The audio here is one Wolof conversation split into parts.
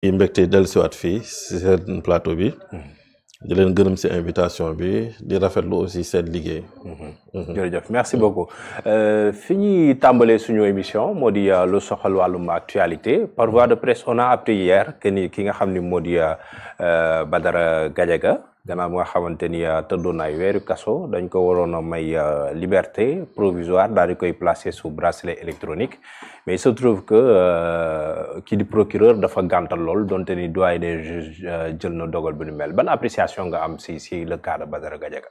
yi mbégte dellusiwaat fii si seen plateau bi. di leen gërëm si invitation bi di rafetlu aussi seen liggéey. jërëjëf merci beaucoup fi ñuy tàmbalee suñu émission moo di lu soxal wàllum actualité par voie de presse on a appris hier que ni ki nga xam ni moo di Badara Gadiaga gannaaw nga xamante ni tëddoon ay weeru kaso dañ ko waroon a may liberté provisoire daal di koy placer sous bracelet électronique mais il se trouve que kii di procureur dafa gàntal lool donte ni doyen des juges jël na dogal bu ñu mel ban appréciation nga am si le cas de Badara Gadiaga.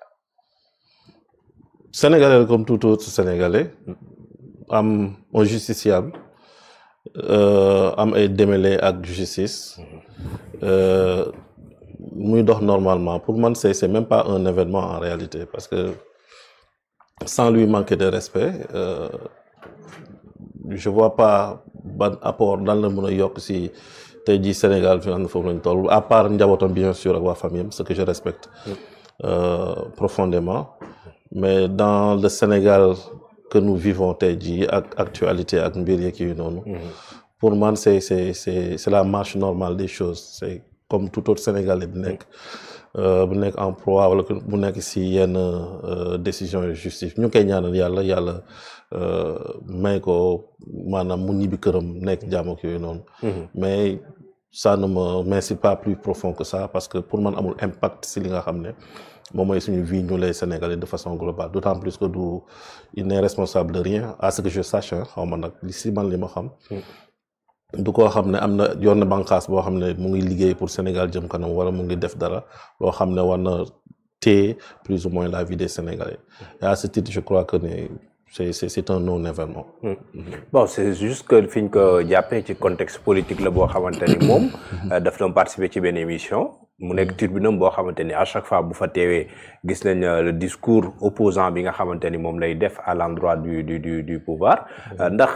Sénégalais comme tout autre Sénégalais am un justiciable am ay démêlés ak justice muy dox normalement pour man c'est même pas un événement en réalité parce que sans lui manquer de respect je vois pas ban apport dans la mën a yokk si tey jii Sénégal fi nga xam ne foofu lañ toll à part njabootam bien sûr ak waa famille ce que je respecte profondément mais dans le Sénégal que nous vivons tey jii ak actualité ak mbir yeeg yu noonu pour man c'est la marche normale des choses c'est comme tout autre Sénégalais bu nekk en proie wala bu nekk si yenn décision de justice ñu ngi koy ñaanal yàlla may ko maanaam mu ñibbi këram nekk jàmm ak yooyu noonu. mais ça ne me mais c'est pas plus profond que ça parce que pour man amul impact si li nga xam ne moom mooy suñu vie ñu les Sénégalais de façon globale d'autant plus que il n'est responsable de rien à ce que je sache xaw ma nag si man li ma xam. du koo xam ne am na yor na bànqaas boo xam ne mu ngi liggéey pour Sénégal jëm kanam wala mu ngi def dara loo xam ne war na téye plus ou moins la vie des Sénégalais et à ce titre je crois que c'est un non-événement. bon c'est juste que fi ñu ko jàppee ci contexte politique la boo xamante ni moom daf doon participer ci benn émission mu nekk tribunam boo xamante ni à chaque fois bu fa teewee gis nañ le discours opposant bi nga xamante ni moom lay def à l'endroit du pouvoir ndax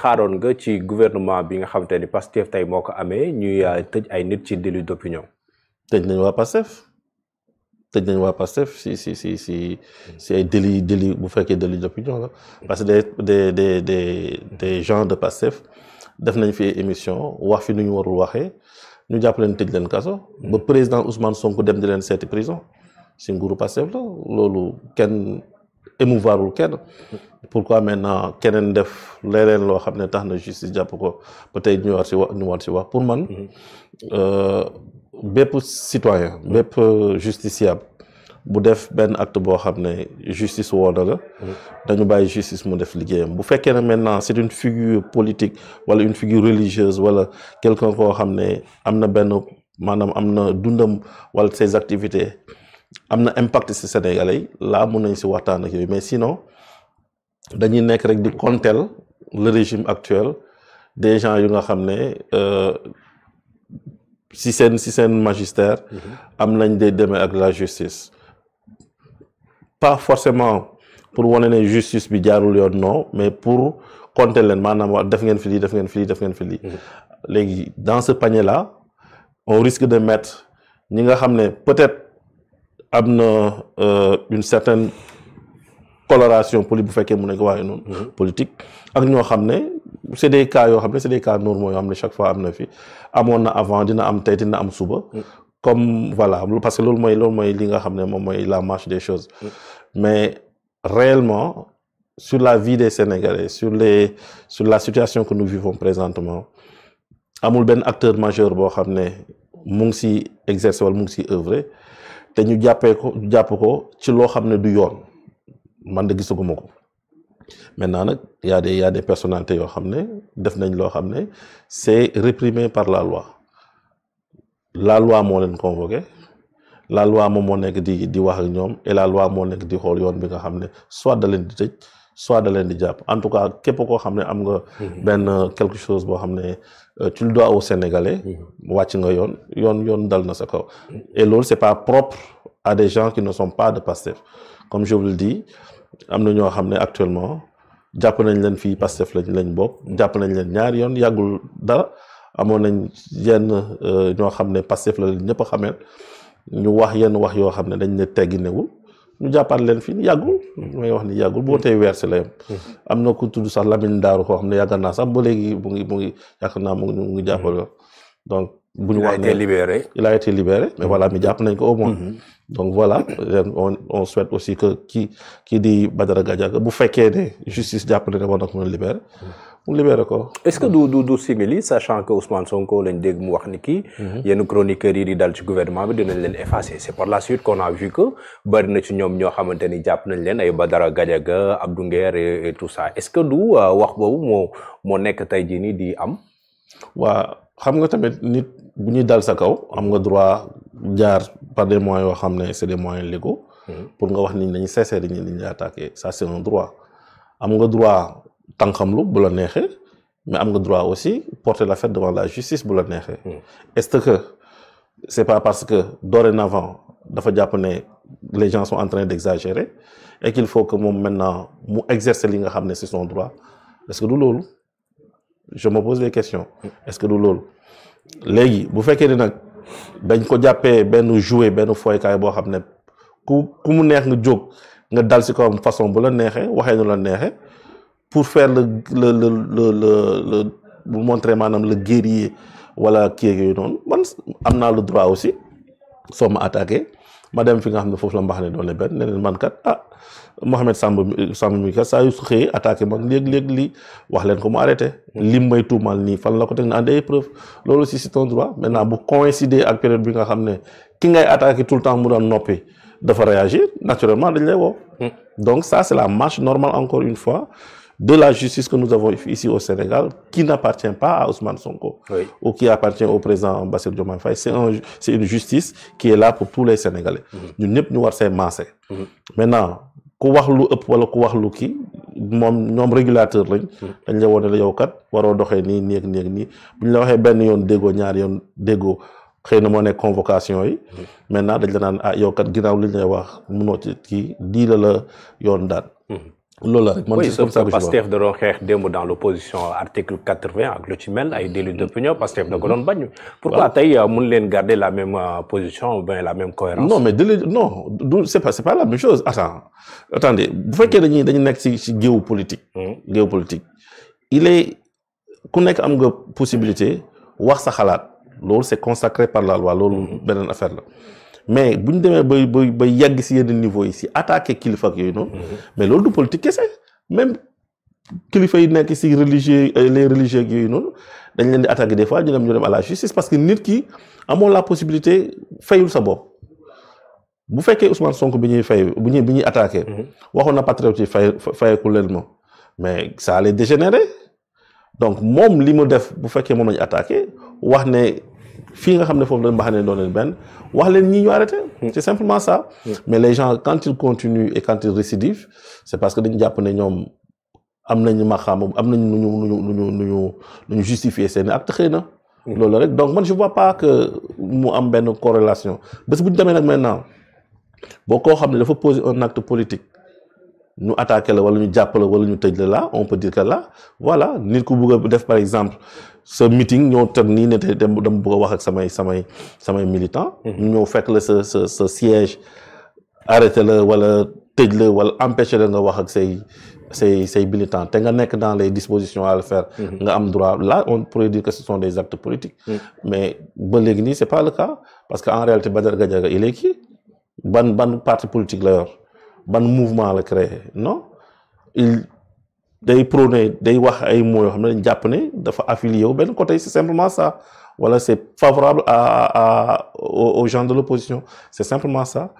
xaaroon nga ci gouvernement bi nga xamante ni Pastef tey moo ko amee ñuy tëj ay nit ci délit d'opinion. tëj nañ waa Pastef si ay délit bu fekkee délit d'opinion la parce que des gens de Pastef def nañ fi émission wax fi nu ñu warul waxee ñu jàpp leen tëj leen kaso ba président Ousmane Sonko dem di leen seeti prison si nguuru Pastef la loolu kenn émouvoirul kenn pourquoi maintenant keneen def leneen loo xam ne tax na justice jàpp ko ba tey ñu war si wax pour man bépp citoyen bépp justiciable bu def benn acte boo xam ne justice woo na la dañu bàyyi justice mu def liggéeyam bu fekkee ne maintenant c'est une figure politique wala une figure religieuse wala quelqu'un koo xam ne am na benn maanaam am na dundam wala ses activités am na impact ci Sénégalais yi laa mun nañ ci waxtaan ak yooyu mais sinon dañuy nekk rek di conteel le régime actuel des gens yu nga xam ne si seen magistère am nañ des démêlés ak la justice pas forcément pour wane ne justice bi jaarul yoon non mais pour compter leen maanaam wax def ngeen fi lii def ngeen fi lii def ngeen fi lii léegi dans ce panier là on risque de mettre ñi nga xam ne peut-être am na une certaine coloration politique bu fekkee mun nañ ko waxee noonu politique ak ñoo xam ne c'est des cas yoo xam ne c'est des cas normaux yoo xam ne chaque fois am na fi amoon na avant dina am tey dina am suba comme voilà parce que loolu mooy li nga xam ne moom mooy la marche des choses mais réellement sur la vie des Sénégalais sur la situation que nous vivons présentement amul benn acteur majeur boo xam ne mu ngi ci exercer wala mu ngi ci œuvrer te ñu jàpp ko ci loo xam ne du yoon man de gisaguma ko maintenant nag y a des personnalités yoo xam ne def nañ loo xam ne c'est réprimé par la loi moo leen convoqué la loi moom moo nekk di wax ak ñoom et la loi moo nekk di xool yoon bi nga xam ne soit da leen di tëj soit da leen di jàpp en tout cas képp koo xam ne am nga benn quelque chose boo xam ne tu le dois au Sénégalais wàcc nga yoon dal na sa kaw et loolu c'est pas propre à des gens qui ne sont pas de Pastef comme je vous le dis am na ñoo xam ne actuellement jàpp nañ leen fii Pastef lañ bokk jàpp nañ leen ñaari yoon yàggul dara amoon nañ yenn ñoo xam ne Pastef la leen ñëpp a xamee ñu wax yenn wax yoo xam ne dañ ne tegginewul ñu jàppaat leen fii yàggul may wax ni yàggul boo tey weer si la yem am na ku tudd sax Lamine Daaru koo xam ne yàgg naa sax ba léegi mu ngi yaakaar naa mu ngi jàppale donc bu ñu wax il a été libéré. Il a été libéré, mais voilà, mais jàpp nañ ko au moins. Donc voilà, on souhaite aussi que kii di Badara Gadiaga bu fekkee ne justice jàpp na ne war na ko mën a libérer. mu libéré ko. est-ce que du simili sachant que Ousmane Sonko lañ dégg mu wax ni kii. yenn chroniqueurs yi di dal ci gouvernement bi dinañ leen effacer c'est par la suite qu'on a vu que bari na ci ñoom ñoo xamante ni jàpp nañ leen ay Badara Gadiaga Abdou Nguer et tout ça est-ce que du wax boobu moo nekk tey jii nii di am. waa xam nga tamit nit bu ñuy dal sa kaw am nga droit jaar par des moyens yoo xam ne c'est des moyens légaux. pour nga wax ni nañu cesser di ñu attaquer ça c'est un droit am nga droit. tànqamlu bu la neexee mais am nga droit aussi porter l'affaire devant la justice bu la neexee. est-ce que c'est pas parce que dorénavant dafa jàpp ne les gens sont en train d'exagérer et qu'il faut que moom maintenant mu exercer li nga xam ne c'est son droit est-ce que du loolu je me pose des questions. est-ce que du loolu léegi bu fekkee ne nag dañ ko jàppee benn jouet benn foykaay boo xam ne ku mu neex nga jóg nga dal ci kawam façon bu la neexee waxee nu la neexee. pour faire bu montrer maanaam le guerrier wala kii yooyu noonu man am naa le droit aussi soo ma attaqué ma dem fi nga xam ne foofu la mbax ne doon ne benn ne leen man kat Mohamed Samb mi kat saa yu su xëyee attaqué man léeg-léeg lii wax leen ko mu arrêté. lim may tuumal nii fan la ko teg na ànd ay preuve loolu aussi c'est un droit maintenant bu coïncider ak période bi nga xam ne ki ngay attaqué tout le temps mu doon noppi dafa réagir naturellement dañ lay woo. donc ça c'est la marche normale encore une fois. de la justice que nous avons ici au Sénégal, qui n'appartient pas à Ousmane Sonko, ou qui appartient au président Bassirou Diomaye Faye. C'est une justice qui est là pour tous les Sénégalais. Ñun ñëpp ñu war see maase. Maintenant ku wax lu ëpp wala ku wax lu kii moom ñoom régulateur lañ. dañ la wone la yow kat waroo doxee nii nii ak nii ak nii bu ñu la waxee benn yoon déggoo ñaari yoon déggoo xëy na moo nekk convocation yi. maintenant dañ la naan yow kat ginnaaw li ñu lay wax mënoo ci kii di la yoon daan. loolu la rek man c'est comme ça que Pastef da doon xeex démb dans l'opposition article 80 ak lu ci mel ay délit d'opinion Pastef da ko doon bañ. pourquoi tey mun leen garder la même position ou bien la même cohérence. non mais c'est pas la même chose attendez bu fekkee dañu nekk ci géopolitique. géopolitique il est ku nekk am nga possibilité wax sa xalaat loolu c'est consacré par la loi loolu beneen affaire la. mais bu ñu demee ba yegg ci yenn niveau yi ci attaquer kilifa ak yooyu noonu. mais loolu du politique kese même kilifa yi nekk ci religieux les religieux ak yooyu noonu dañ leen di attaquer des fois ñu dem à la justice parce que nit ki amoon la possibilité fayul sa bopp. bu fekkee Ousmane Sonko bi ñuy attaquer. waxoon na patriote yi fayeku leen ma mais ça allait dégénérer donc moom li mu def bu fekkee moom lañu attaquer wax ne. fii nga xam ne foofu la mbaxane doon leen benn wax leen ñii ñu arrêté. c'est simplement ça. mais les gens quand ils continuent et quand ils récidivent c'est parce que dañu jàpp ne ñoom am nañu maqaam am nañu nu ñu justifier seen acte xëy na. loolu rek donc man je vois pas que mu am benn corrélation bés bu ñu demee nag maintenant boo koo xam ne dafa poser un acte politique ñu attaqué la wala ñu jàpp la wala ñu tëj la là on peut dire que là voilà nit ku bëgg a def par exemple. ce meeting ñoo teg nii ne dama bëgg a wax ak samay militants. ñu ñëw fekk la sa siège arrêté la wala tëj la wala empêché la nga wax ak say militants te nga nekk dans les dispositions à le faire. nga am droit là on pourrait dire que ce sont des actes politiques. mais ba léegi nii c'est pas le cas parce que en réalité Badara Gadiaga il est qui ban parti politique la yor ban mouvement la créé non day prôné day wax ay mots yoo xam ne dañ jàpp ne dafa affilié wu benn côté c'est simplement ça wala c'est favorable aux gens de l'opposition c'est simplement ça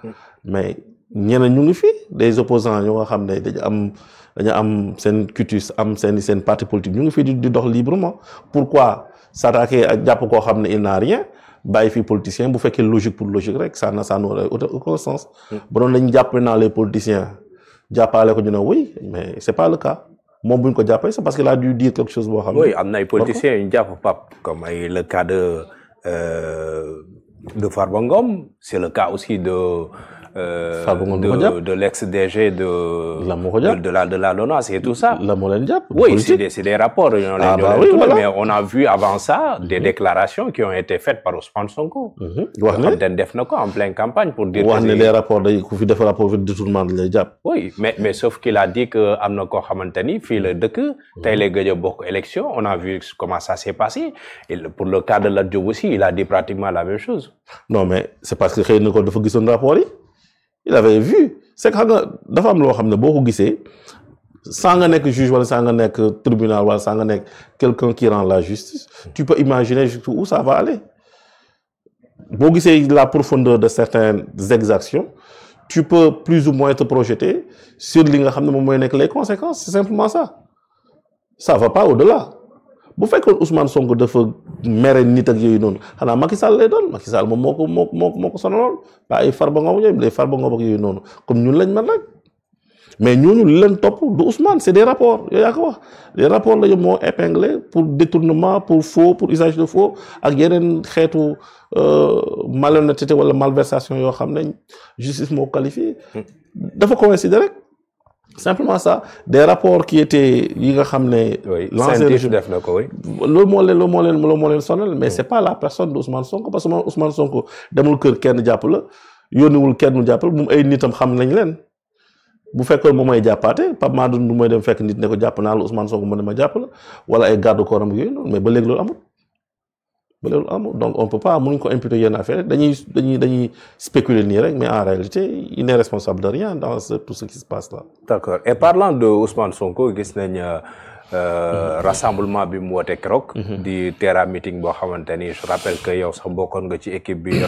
mais ñeneen ñu ngi fi des opposants ñoo nga xam ne dañu am seen cutus am seen parti politique ñu ngi fi di dox librement pourquoi s'attaquer ak jàpp koo xam ne il n'a rien bàyyi fii politicien bu fekkee logique pour logique rek ça n'aurait aucun sens ba doon lañu jàpp naa les politiciens jàppale ko ñu ne oui mais c'est pas le cas moom bu ñu ko jàppee c'est parce qu'il a dû dire quelque chose boo xam ne. oui am na ay politiciens yu ñu jàpp Pape comme ay le cas de Farba Ngom c'est le cas aussi de de l'ex-DG de la LONASE et tout ça. Oui, c'est des rapports. Mais on a vu avant ça des déclarations qui ont été faites par Ousmane Sonko. En pleine campagne pour dire que les rapports de détournement de les jàpp. Oui, mais sauf qu'il a dit que amna ko xamanteni fi le deuk tay lay gëj bokk élection. On a vu comment ça s'est passé. Et pour le cas de Lat Diop aussi, il a dit pratiquement la même chose. Non, mais c'est parce que xeyna ko dafa gisoon rapport yi. Il avait vu. C'est que dafa am lo xamne boko gissé sans nga nek juge wala sans nga nek tribunal wala sans nga nek quelqu'un qui rend la justice, tu peux imaginer où ça va aller. Boo gissé la profondeur de certaines exactions, tu peux plus ou moins te projeter sur li nga xamne mom moy nek les conséquences, c'est simplement ça. Ça va pas au-delà. Bu fekkone Ousmane Sonko dafa mere nit ak yoy non, xana Macky Sall lay don. Macky Sall mom moko sonalon, ba ay Farba Ngom ñoy les Farba Ngom ak yoy non, comme ñun lañ mel rek. Mais ñooñu li leen top du Ousmane, c'est des rapports. Yow yaa ko wax des rapports la ñu moo épinglé pour détournement, pour faux, pour usage de faux ak yeneen xeetu malhonnêteté wala malversation yoo xam ne justice moo qualifié. Dafa coïncider rek. Simplement ça, des rapports qui étaient yi nga xam ne. l'ancien régime def na ko oui. loolu moo leen sonal, mais c'est pas la personne d'Ousmane Sonko parce que Ousmane Sonko demul kër kenn jàpp la yónniwul kenn mu jàpp la moom ay nitam xam nañ leen. Bu fekkoon moom mooy jàppaate Pape Madou du mooy dem fekk nit ne ko jàpp naa la Ousmane Sonko mu ne ma jàpp la wala ay garde corps am yooyu noonu mais ba léegi loolu amul donc on peut pas mënuñ ko imputer yenn affaire dañuy spéculer nii rek mais en réalité il n'est responsable de rien dans tout ce qui se passe là. D'accord. Et parlant de Ousmane Sonko gis nañ rassemblement bi mu woote keroog di Terra meeting boo xamante ni je rappelle que yow sax bokkoon nga ci équipe bi